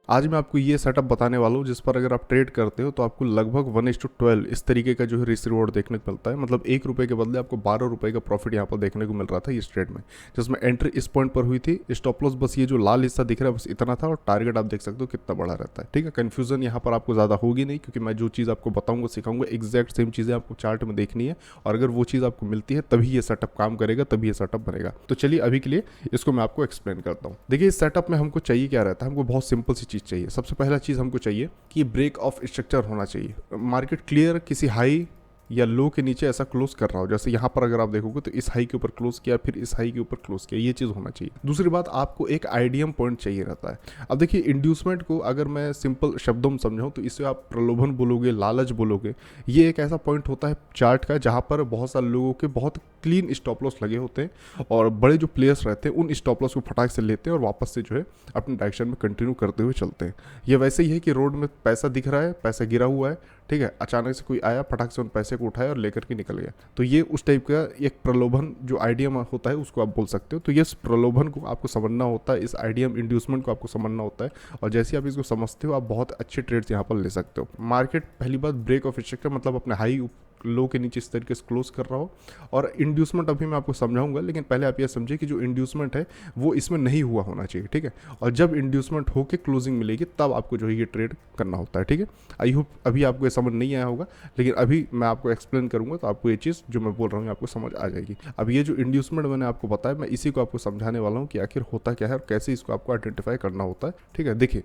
आज मैं आपको ये सेटअप बताने वाला हूँ जिस पर अगर आप ट्रेड करते हो तो आपको लगभग 1:12 इस तरीके का जो है रिस्क रिवॉर्ड देखने को मिलता है। मतलब ₹1 के बदले आपको ₹12 का प्रॉफिट यहाँ पर देखने को मिल रहा था इस ट्रेड में, जिसमें एंट्री इस पॉइंट पर हुई थी। स्टॉप लॉस बस ये जो लाल हिस्सा दिख रहा है बस इतना था, और टारगेट आप देख सकते हो कितना बड़ा रहता है। ठीक है, कन्फ्यूजन यहाँ पर आपको ज़्यादा होगी नहीं, क्योंकि मैं जो चीज़ आपको बताऊँगा सिखाऊंगा एग्जैक्ट सेम चीज़ें आपको चार्ट में देखनी है, और अगर वो चीज़ आपको मिलती है तभी ये सेटअप काम करेगा, तभी ये सेटअप बनेगा। तो चलिए अभी के लिए इसको मैं आपको एक्सप्लेन करता हूँ। देखिए, इस सेटअप में हमको चाहिए क्या रहता है, हमको बहुत सिंपल सी चीज़ चाहिए। सबसे पहला चीज़ हमको चाहिए कि ब्रेक ऑफ स्ट्रक्चर होना चाहिए। मार्केट क्लियर किसी हाई या लो के नीचे ऐसा क्लोज कर रहा हो, जैसे यहाँ पर अगर आप देखोगे तो इस हाई के ऊपर क्लोज किया, फिर इस हाई के ऊपर क्लोज किया, ये चीज़ होना चाहिए। दूसरी बात, आपको एक आइडियम पॉइंट चाहिए रहता है। अब देखिए, इंड्यूसमेंट को अगर मैं सिंपल शब्दों में समझाऊँ तो इसे आप प्रलोभन बोलोगे, लालच बोलोगे। ये एक ऐसा पॉइंट होता है चार्ट का जहाँ पर बहुत सारे लोगों के बहुत क्लीन स्टॉप लॉस लगे होते हैं, और बड़े जो प्लेयर्स रहते हैं उन स्टॉप लॉस को फटाक से लेते हैं और वापस से जो है अपने डायरेक्शन में कंटिन्यू करते हुए चलते हैं। ये वैसे ही है कि रोड में पैसा दिख रहा है, पैसा गिरा हुआ है, ठीक है, अचानक से कोई आया, फटाक से उन पैसे को उठाया और लेकर के निकल गया। तो ये उस टाइप का एक प्रलोभन जो आइडियम होता है उसको आप बोल सकते हो। तो ये प्रलोभन को आपको समझना होता है, इस आइडियम इंड्यूसमेंट को आपको समझना होता है, और जैसे आप इसको समझते हो आप बहुत अच्छे ट्रेड्स यहाँ पर ले सकते हो। मार्केट पहली बात ब्रेक ऑफ स्ट्रक्चर मतलब अपने हाई लो के नीचे इस तरीके से क्लोज कर रहा हो, और इंड्यूसमेंट अभी मैं आपको समझाऊंगा, लेकिन पहले आप ये समझिए कि जो इंड्यूसमेंट है वो इसमें नहीं हुआ होना चाहिए। ठीक है, और जब इंड्यूसमेंट होके क्लोजिंग मिलेगी तब आपको जो है ये ट्रेड करना होता है। ठीक है, आई होप अभी आपको ये समझ नहीं आया होगा, लेकिन अभी मैं आपको एक्सप्लेन करूंगा तो आपको ये चीज़ जो मैं बोल रहा हूँ आपको समझ आ जाएगी। अब ये जो इंड्यूसमेंट मैंने आपको बताया, मैं इसी को आपको समझाने वाला हूँ कि आखिर होता क्या है और कैसे इसको आपको आइडेंटिफाई करना होता है। ठीक है, देखिए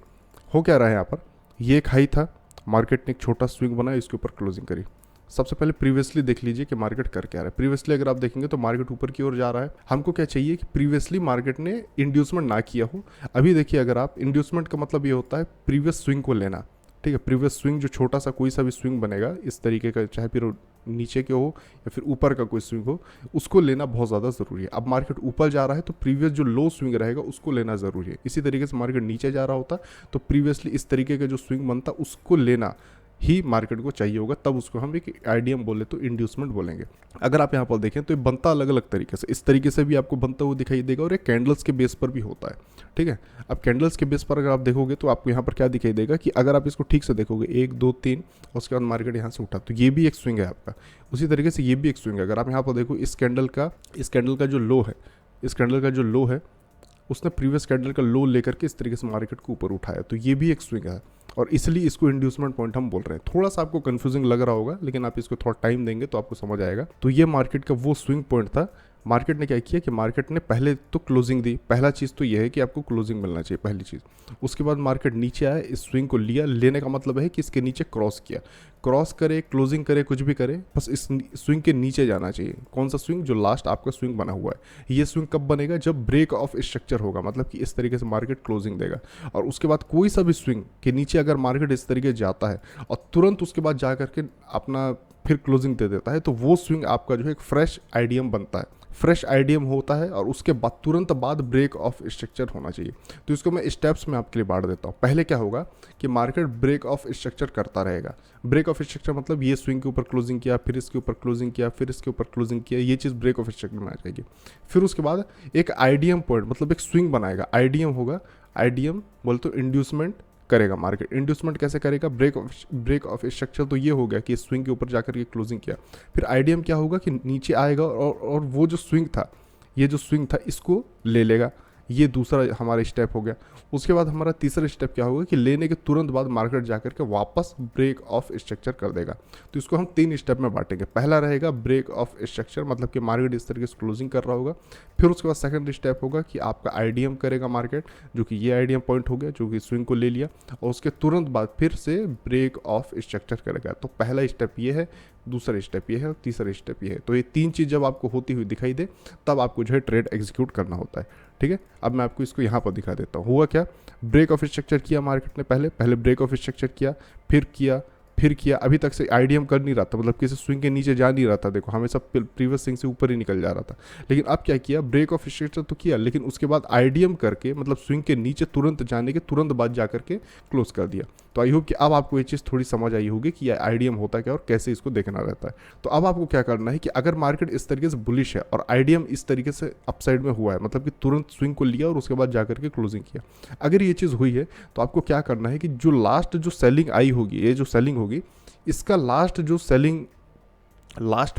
हो क्या रहा है यहाँ पर, ये एक हाई था, मार्केट ने एक छोटा स्विंग बनाया, इसके ऊपर क्लोजिंग करी। सबसे पहले प्रीवियसली देख लीजिए कि मार्केट कर क्या रहा है। प्रीवियसली अगर आप देखेंगे तो मार्केट ऊपर की ओर जा रहा है। हमको क्या चाहिए कि प्रीवियसली मार्केट ने इंड्यूसमेंट ना किया हो। अभी देखिए, अगर आप इंड्यूसमेंट का मतलब ये होता है प्रीवियस स्विंग को लेना। ठीक है, प्रीवियस स्विंग जो छोटा सा कोई सा भी स्विंग बनेगा इस तरीके का, चाहे फिर नीचे के हो या फिर ऊपर का कोई स्विंग हो, उसको लेना बहुत ज़्यादा ज़रूरी है। अब मार्केट ऊपर जा रहा है तो प्रीवियस जो लो स्विंग रहेगा उसको लेना ज़रूरी है। इसी तरीके से मार्केट नीचे जा रहा होता तो प्रीवियसली इस तरीके का जो स्विंग बनता उसको लेना ही मार्केट को चाहिए होगा, तब उसको हम एक आइडियम बोले तो इंड्यूसमेंट बोलेंगे। अगर आप यहाँ पर देखें तो ये बनता अलग अलग तरीके से, इस तरीके से भी आपको बनता हुआ दिखाई देगा, और एक कैंडल्स के बेस पर भी होता है। ठीक है, अब कैंडल्स के बेस पर अगर आप देखोगे तो आपको यहाँ पर क्या दिखाई देगा कि अगर आप इसको ठीक से देखोगे 1 2 3 और उसके बाद मार्केट यहाँ से उठा, तो ये भी एक स्विंग है आपका। उसी तरीके से ये भी एक स्विंग है। अगर आप यहाँ पर देखो इस कैंडल का जो लो है, इस कैंडल का जो लो है उसने प्रीवियस कैंडल का लो लेकर के इस तरीके से मार्केट को ऊपर उठाया, तो ये भी एक स्विंग है, और इसलिए इसको इंड्यूसमेंट पॉइंट हम बोल रहे हैं। थोड़ा सा आपको कंफ्यूजिंग लग रहा होगा, लेकिन आप इसको थोड़ा टाइम देंगे तो आपको समझ आएगा। तो ये मार्केट का वो स्विंग पॉइंट था। मार्केट ने क्या किया कि मार्केट ने पहले तो क्लोजिंग दी। पहला चीज़ तो ये है कि आपको क्लोजिंग मिलना चाहिए, पहली चीज़। उसके बाद मार्केट नीचे आया, इस स्विंग को लिया, लेने का मतलब है कि इसके नीचे क्रॉस किया, क्रॉस करे, क्लोजिंग करे, कुछ भी करे, बस इस स्विंग के नीचे जाना चाहिए। कौन सा स्विंग? जो लास्ट आपका स्विंग बना हुआ है। ये स्विंग कब बनेगा? जब ब्रेक ऑफ स्ट्रक्चर होगा, मतलब कि इस तरीके से मार्केट क्लोजिंग देगा, और उसके बाद कोई सा भी स्विंग के नीचे अगर मार्केट इस तरीके जाता है और तुरंत उसके बाद जा करके अपना फिर क्लोजिंग दे देता है, तो वो स्विंग आपका जो है एक फ्रेश आइडियम बनता है, फ्रेश आइडियम होता है, और उसके बाद तुरंत बाद ब्रेक ऑफ स्ट्रक्चर होना चाहिए। तो इसको मैं स्टेप्स में आपके लिए बांट देता हूँ। पहले क्या होगा कि मार्केट ब्रेक ऑफ स्ट्रक्चर करता रहेगा। ब्रेक ऑफ स्ट्रक्चर मतलब ये स्विंग के ऊपर क्लोजिंग किया, फिर इसके ऊपर क्लोजिंग किया, फिर इसके ऊपर क्लोजिंग किया, ये चीज़ ब्रेक ऑफ स्ट्रक्चर में आ जाएगी। फिर उसके बाद एक आइडियम पॉइंट मतलब एक स्विंग बनाएगा, आइडियम होगा। आइडियम बोल तो इंड्यूसमेंट करेगा मार्केट। इंड्यूसमेंट कैसे करेगा? ब्रेक ऑफ स्ट्रक्चर तो ये हो गया कि स्विंग के ऊपर जाकर के क्लोजिंग किया। फिर आइडियम क्या होगा कि नीचे आएगा और वो जो स्विंग था, ये जो स्विंग था इसको ले लेगा। ये दूसरा हमारा स्टेप हो गया। उसके बाद हमारा तीसरा स्टेप क्या होगा कि लेने के तुरंत बाद मार्केट जाकर के वापस ब्रेक ऑफ स्ट्रक्चर कर देगा। तो इसको हम 3 स्टेप में बांटेंगे। पहला रहेगा ब्रेक ऑफ स्ट्रक्चर, मतलब कि मार्केट इस तरीके से क्लोजिंग कर रहा होगा। फिर उसके बाद सेकंड स्टेप होगा कि आपका आइडियम करेगा मार्केट, जो कि ये आइडियम पॉइंट हो गया, जो कि स्विंग को ले लिया, और उसके तुरंत बाद फिर से ब्रेक ऑफ स्ट्रक्चर करेगा। तो पहला स्टेप ये है, दूसरा स्टेप ये है, और तीसरा स्टेप ये है। तो ये 3 चीज़ जब आपको होती हुई दिखाई दे तब आपको जो है ट्रेड एग्जीक्यूट करना होता है। ठीक है, अब मैं आपको इसको यहाँ पर दिखा देता हूँ। हुआ क्या? ब्रेक ऑफ स्ट्रक्चर किया मार्केट ने, पहले ब्रेक ऑफ स्ट्रक्चर किया, फिर किया, अभी तक से आईडीएम कर नहीं रहा था, मतलब किसी स्विंग के नीचे जा नहीं रहा था, देखो हमेशा प्रीवियस स्विंग से ऊपर ही निकल जा रहा था। लेकिन अब क्या किया, ब्रेक ऑफ स्ट्रक्चर तो किया, लेकिन उसके बाद आईडीएम करके मतलब स्विंग के नीचे तुरंत जाने के तुरंत बाद जा करके क्लोज कर दिया। तो आई होप कि अब आपको ये चीज़ थोड़ी समझ आई होगी कि आईडीएम होता क्या और कैसे इसको देखना रहता है। तो अब आपको क्या करना है कि अगर मार्केट इस तरीके से बुलिश है और आईडीएम इस तरीके से अपसाइड में हुआ है, मतलब कि तुरंत स्विंग को लिया और उसके बाद जा करके क्लोजिंग किया, अगर ये चीज़ हुई है तो आपको क्या करना है कि जो लास्ट जो सेलिंग आई होगी, ये जो सेलिंग होगी, इसका लास्ट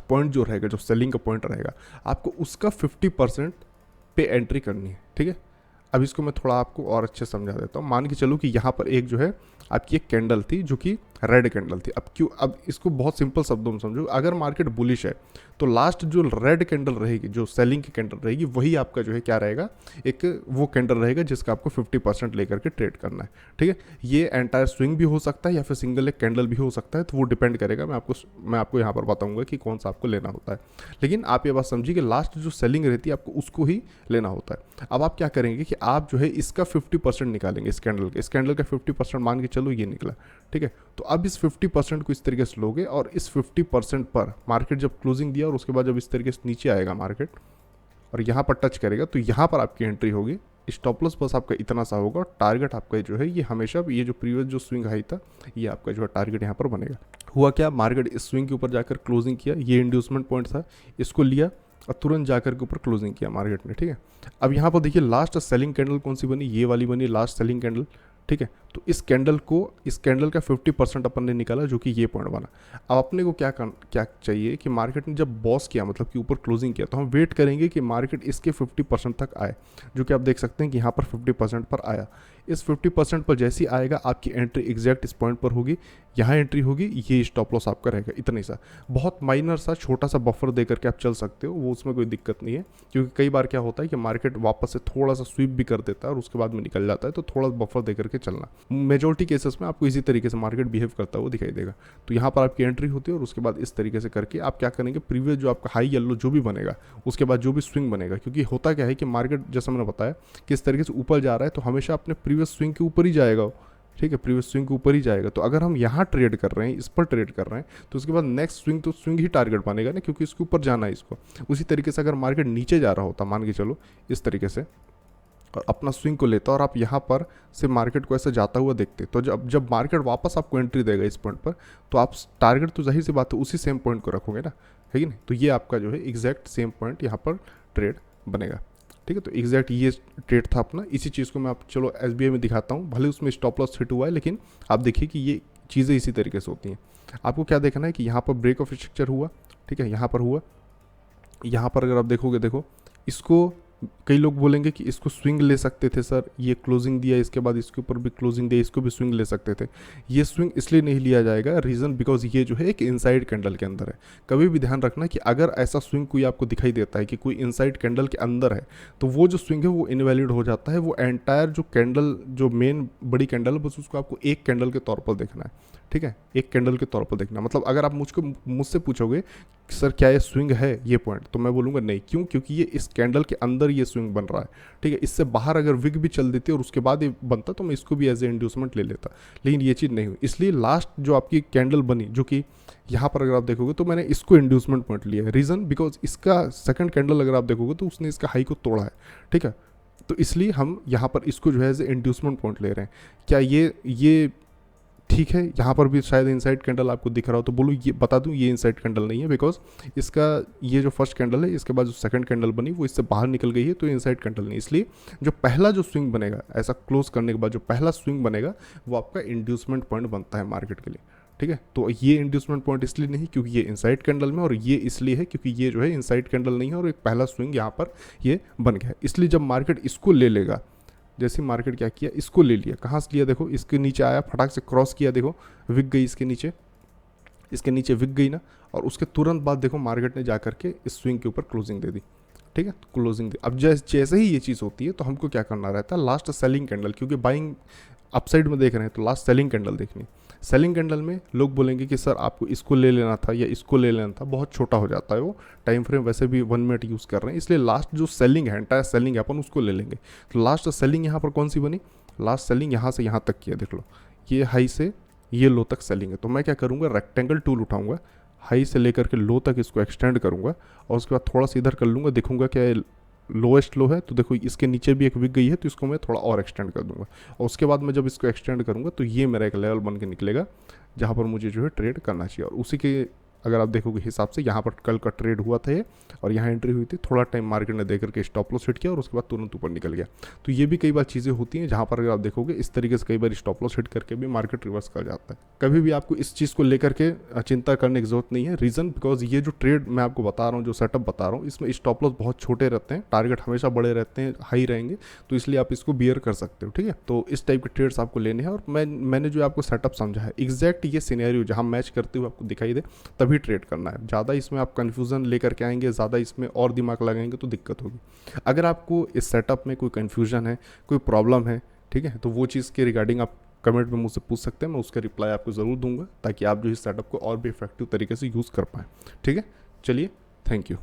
पॉइंट जो रहेगा, जो सेलिंग का पॉइंट रहेगा, आपको उसका 50% पे एंट्री करनी है। ठीक है, अब इसको मैं थोड़ा आपको और अच्छे समझा देता हूँ। मान के चलो कि यहाँ पर एक जो है आपकी एक कैंडल थी जो कि रेड कैंडल थी। अब इसको बहुत सिंपल शब्दों में समझो, अगर मार्केट बुलिश है तो लास्ट जो रेड कैंडल रहेगी, जो सेलिंग की कैंडल रहेगी, वही आपका जो है क्या रहेगा, एक वो कैंडल रहेगा जिसका आपको 50% लेकर के ट्रेड करना है। ठीक है, ये एंटायर स्विंग भी हो सकता है या फिर सिंगल एक कैंडल भी हो सकता है, तो वो डिपेंड करेगा। मैं आपको यहाँ पर बताऊंगा कि कौन सा आपको लेना होता है, लेकिन आप ये बात समझिए कि लास्ट जो सेलिंग रहती है आपको उसको ही लेना होता है। अब आप क्या करेंगे कि आप जो है इसका 50% निकालेंगे, इस कैंडल का 50% मान के चलो ये निकला। ठीक है, तो अब इस 50% को इस तरीके से लोगे और इस 50% पर मार्केट जब क्लोजिंग दिया और उसके बाद जब इस तरीके से नीचे आएगा मार्केट और यहाँ पर टच करेगा, तो यहाँ पर आपकी एंट्री होगी। स्टॉप लॉस बस आपका इतना सा होगा और टारगेट आपका जो है ये हमेशा ये जो प्रीवियस जो स्विंग हाई था, ये आपका जो है टारगेट यहाँ पर बनेगा। हुआ क्या, मार्केट इस स्विंग के ऊपर जाकर क्लोजिंग किया, ये इंड्यूसमेंट पॉइंट था, इसको लिया और तुरंत जाकर के ऊपर क्लोजिंग किया मार्केट ने। ठीक है, अब यहाँ पर देखिए लास्ट सेलिंग कैंडल कौन सी बनी, ये वाली बनी लास्ट सेलिंग कैंडल। ठीक है, तो इस कैंडल का 50% अपन ने निकाला जो कि ये पॉइंट बना। अब अपने को क्या चाहिए कि मार्केट ने जब बॉस किया, मतलब कि ऊपर क्लोजिंग किया, तो हम वेट करेंगे कि मार्केट इसके 50% तक आए, जो कि आप देख सकते हैं कि यहाँ पर 50% पर आया। इस 50% पर जैसे ही आएगा आपकी एंट्री एग्जैक्ट इस पॉइंट पर होगी, यहाँ एंट्री होगी, ये स्टॉप लॉस आपका रहेगा। इतना ही सा, बहुत माइनर सा छोटा सा बफर दे करके आप चल सकते हो, वो उसमें कोई दिक्कत नहीं है, क्योंकि कई बार क्या होता है कि मार्केट वापस से थोड़ा सा स्वीप भी कर देता है और उसके बाद में निकल जाता है, तो थोड़ा बफर दे करके चलना। मेजोरिटी केसेस में आपको इसी तरीके से मार्केट बिहेव करता हुआ दिखाई देगा। तो यहाँ पर आपकी एंट्री होती है और उसके बाद इस तरीके से करके आप क्या करेंगे, प्रीवियस जो आपका हाई येलो जो भी बनेगा, उसके बाद जो भी स्विंग बनेगा, क्योंकि होता क्या है कि मार्केट जैसा मैंने बताया कि इस तरीके से ऊपर जा रहा है तो हमेशा अपने प्रीवियस स्विंग के ऊपर ही जाएगा। ठीक है, प्रीवियस स्विंग के ऊपर ही जाएगा। तो अगर हम यहाँ ट्रेड कर रहे हैं, इस पर ट्रेड कर रहे हैं, तो उसके बाद नेक्स्ट स्विंग तो स्विंग ही टारगेट बनेगा ना, क्योंकि इसके ऊपर जाना है इसको। उसी तरीके से अगर मार्केट नीचे जा रहा होता, मान के चलो इस तरीके से, और अपना स्विंग को लेता और आप यहाँ पर से मार्केट को ऐसे जाता हुआ देखते, तो जब मार्केट वापस आपको एंट्री देगा इस पॉइंट पर, तो आप टारगेट तो जाहिर सी बात है उसी सेम पॉइंट को रखोगे ना, है कि नहीं। तो ये आपका जो है एग्जैक्ट सेम पॉइंट यहाँ पर ट्रेड बनेगा। ठीक है, तो एग्जैक्ट ये ट्रेड था अपना। इसी चीज़ को मैं आप चलो SBI में दिखाता हूँ, भले उसमें स्टॉप लॉस हिट हुआ है, लेकिन आप देखिए कि ये चीज़ें इसी तरीके से होती हैं। आपको क्या देखना है कि यहाँ पर ब्रेक ऑफ स्ट्रक्चर हुआ, ठीक है, यहाँ पर हुआ, यहाँ पर अगर आप देखोगे, देखो इसको कई लोग बोलेंगे कि इसको स्विंग ले सकते थे सर, ये क्लोजिंग दिया, इसके बाद इसके ऊपर भी क्लोजिंग दिया, इसको भी स्विंग ले सकते थे। ये स्विंग इसलिए नहीं लिया जाएगा, रीज़न बिकॉज ये जो है एक इनसाइड कैंडल के अंदर है। कभी भी ध्यान रखना कि अगर ऐसा स्विंग कोई आपको दिखाई देता है कि कोई इनसाइड कैंडल के अंदर है, तो वो जो स्विंग है वो इनवैलिड हो जाता है। वो एंटायर जो कैंडल, जो मेन बड़ी कैंडल है, बस उसको आपको एक कैंडल के तौर पर देखना है। ठीक है, एक कैंडल के तौर पर देखना। मतलब अगर आप मुझसे पूछोगे सर क्या ये स्विंग है ये पॉइंट, तो मैं बोलूँगा नहीं। क्यों? क्योंकि ये इस कैंडल के अंदर ये स्विंग बन रहा है। ठीक है, इससे बाहर अगर विग भी चल देती और उसके बाद ये बनता, तो मैं इसको भी एज ए इंड्यूसमेंट ले लेता, लेकिन ये चीज़ नहीं हुई। इसलिए लास्ट जो आपकी कैंडल बनी, जो कि यहाँ पर अगर आप देखोगे, तो मैंने इसको इंड्यूसमेंट पॉइंट लिया है। रीज़न बिकॉज इसका सेकंड कैंडल अगर आप देखोगे तो उसने इसका हाई को तोड़ा है। ठीक है, तो इसलिए हम यहाँ पर इसको जो है एज ए इंड्यूसमेंट पॉइंट ले रहे हैं। क्या ये ठीक है? यहाँ पर भी शायद इनसाइड कैंडल आपको दिख रहा हो, तो बोलो ये बता दूं ये इनसाइड कैंडल नहीं है, बिकॉज इसका ये जो फर्स्ट कैंडल है, इसके बाद जो सेकंड कैंडल बनी वो इससे बाहर निकल गई है, तो इनसाइड कैंडल नहीं। इसलिए जो पहला जो स्विंग बनेगा, ऐसा क्लोज करने के बाद जो पहला स्विंग बनेगा, वो आपका इंड्यूसमेंट पॉइंट बनता है मार्केट के लिए। ठीक है, तो ये इंड्यूसमेंट पॉइंट इसलिए नहीं क्योंकि ये इनसाइड कैंडल में, और ये इसलिए है क्योंकि ये जो है इनसाइड कैंडल नहीं है और एक पहला स्विंग यहाँ पर ये बन गया है। इसलिए जब मार्केट इसको ले लेगा, जैसे मार्केट क्या किया, इसको ले लिया, कहाँ से लिया, देखो इसके नीचे आया, फटाक से क्रॉस किया, देखो विक गई इसके नीचे विक गई ना, और उसके तुरंत बाद देखो मार्केट ने जा करके इस स्विंग के ऊपर क्लोजिंग दे दी। ठीक है, क्लोजिंग दी। अब जैसे ही ये चीज़ होती है तो हमको क्या करना रहता है, लास्ट सेलिंग कैंडल, क्योंकि बाइंग अपसाइड में देख रहे हैं तो लास्ट सेलिंग कैंडल देखनी। सेलिंग कैंडल में लोग बोलेंगे कि सर आपको इसको ले लेना था या इसको ले लेना था, बहुत छोटा हो जाता है वो टाइम फ्रेम, वैसे भी 1 मिनट यूज़ कर रहे हैं, इसलिए लास्ट जो सेलिंग है, एंटायर सेलिंग है, अपन उसको ले लेंगे। तो लास्ट सेलिंग यहाँ पर कौन सी बनी, लास्ट सेलिंग यहाँ से यहाँ तक किया, देख लो ये हाई से ये लो तक सेलिंग है। तो मैं क्या करूँगा, रेक्टेंगल टूल उठाऊंगा, हाई से लेकर के लो तक इसको एक्सटेंड करूँगा और उसके बाद थोड़ा सा इधर कर लूँगा, देखूंगा क्या लोएस्ट लो है, तो देखो इसके नीचे भी एक विक गई है, तो इसको मैं थोड़ा और एक्सटेंड कर दूंगा। और उसके बाद मैं जब इसको एक्सटेंड करूँगा तो ये मेरा एक लेवल बन के निकलेगा जहाँ पर मुझे जो है ट्रेड करना चाहिए। और उसी के अगर आप देखोगे हिसाब से यहाँ पर कल का ट्रेड हुआ था ये, और यहाँ एंट्री हुई थी, थोड़ा टाइम मार्केट ने देकर के स्टॉप लॉस हिट किया और उसके बाद तुरंत ऊपर निकल गया। तो ये भी कई बार चीज़ें होती हैं जहाँ पर अगर आप देखोगे इस तरीके से कई बार स्टॉप लॉस हिट करके भी मार्केट रिवर्स कर जाता है। कभी भी आपको इस चीज़ को लेकर के चिंता करने की जरूरत नहीं है। रीज़न बिकॉज ये जो ट्रेड मैं आपको बता रहा हूँ, जो सेटअप बता रहा हूँ, इसमें स्टॉप लॉस बहुत छोटे रहते हैं, टारगेट हमेशा बड़े रहते हैं, हाई रहेंगे, तो इसलिए आप इसको बियर कर सकते हो। ठीक है, तो इस टाइप के ट्रेड्स आपको लेने हैं। और मैंने जो आपको सेटअप समझा है एग्जैक्ट ये सिनेरियो जहाँ मैच करते हुए आपको दिखाई दे तभी ट्रेड करना है। ज़्यादा इसमें आप कन्फ्यूज़न लेकर के आएंगे, ज़्यादा इसमें और दिमाग लगाएंगे तो दिक्कत होगी। अगर आपको इस सेटअप में कोई कन्फ्यूजन है, कोई प्रॉब्लम है, ठीक है, तो वो चीज़ के रिगार्डिंग आप कमेंट में मुझसे पूछ सकते हैं, मैं उसका रिप्लाई आपको ज़रूर दूंगा ताकि आप जो इस सेटअप को और भी इफेक्टिव तरीके से यूज़ कर पाएँ। ठीक है, चलिए, थैंक यू।